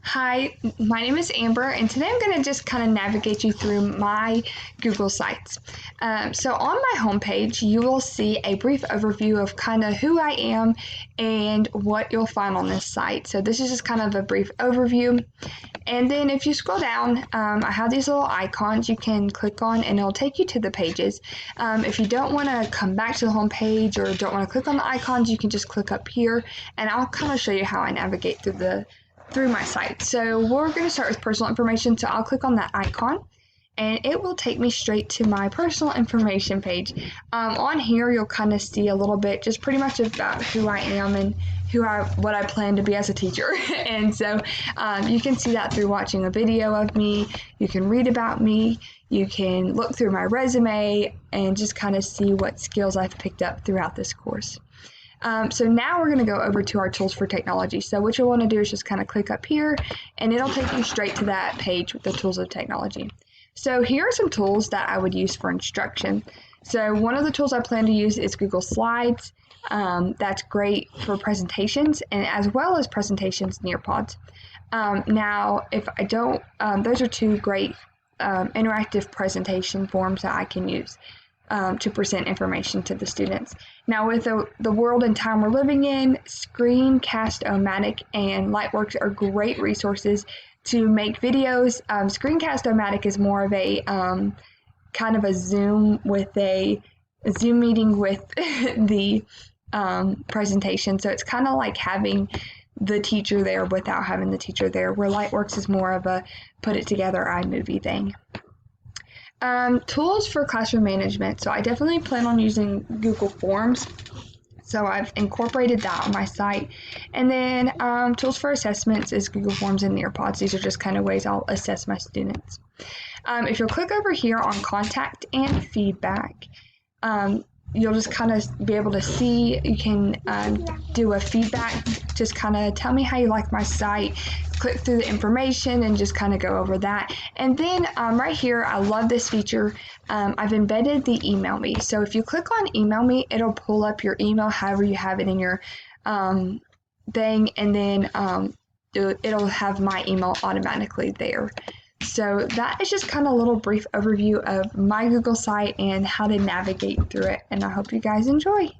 Hi, my name is Amber, and today I'm going to just kind of navigate you through my Google Sites. So on my homepage, you will see a brief overview of kind of who I am and what you'll find on this site. So this is just kind of a brief overview. And then if you scroll down, I have these little icons you can click on and it'll take you to the pages. If you don't want to come back to the home page or don't want to click on the icons, you can just click up here and I'll kind of show you how I navigate through my site. So we're going to start with personal information. So I'll click on that icon and it will take me straight to my personal information page. On here, you'll kind of see a little bit, just pretty much about who I am and what I plan to be as a teacher. And so you can see that through watching a video of me. You can read about me. You can look through my resume and just kind of see what skills I've picked up throughout this course. So now we're going to go over to our tools for technology. So what you'll want to do is just kind of click up here and it'll take you straight to that page with the tools of technology. So here are some tools that I would use for instruction. So one of the tools I plan to use is Google Slides. That's great for presentations and as well as presentations Nearpods. Now, if I don't, those are two great interactive presentation forms that I can use to present information to the students. Now, with the world and time we're living in, Screencast-O-Matic and Lightworks are great resources to make videos. Screencast-O-Matic is more of a kind of a Zoom meeting with the presentation. So it's kind of like having the teacher there without having the teacher there, where Lightworks is more of a put it together iMovie thing. Tools for classroom management. So I definitely plan on using Google Forms. So I've incorporated that on my site. And then tools for assessments is Google Forms and Nearpods. These are just kind of ways I'll assess my students. If you'll click over here on contact and feedback, you'll just kind of be able to see, you can do a feedback, just kind of tell me how you like my site, click through the information and just kind of go over that. And then right here, I love this feature. I've embedded the email me. So if you click on email me, it'll pull up your email, however you have it in your thing, and then it'll have my email automatically there. So that is just kind of a little brief overview of my Google site and how to navigate through it. And I hope you guys enjoy.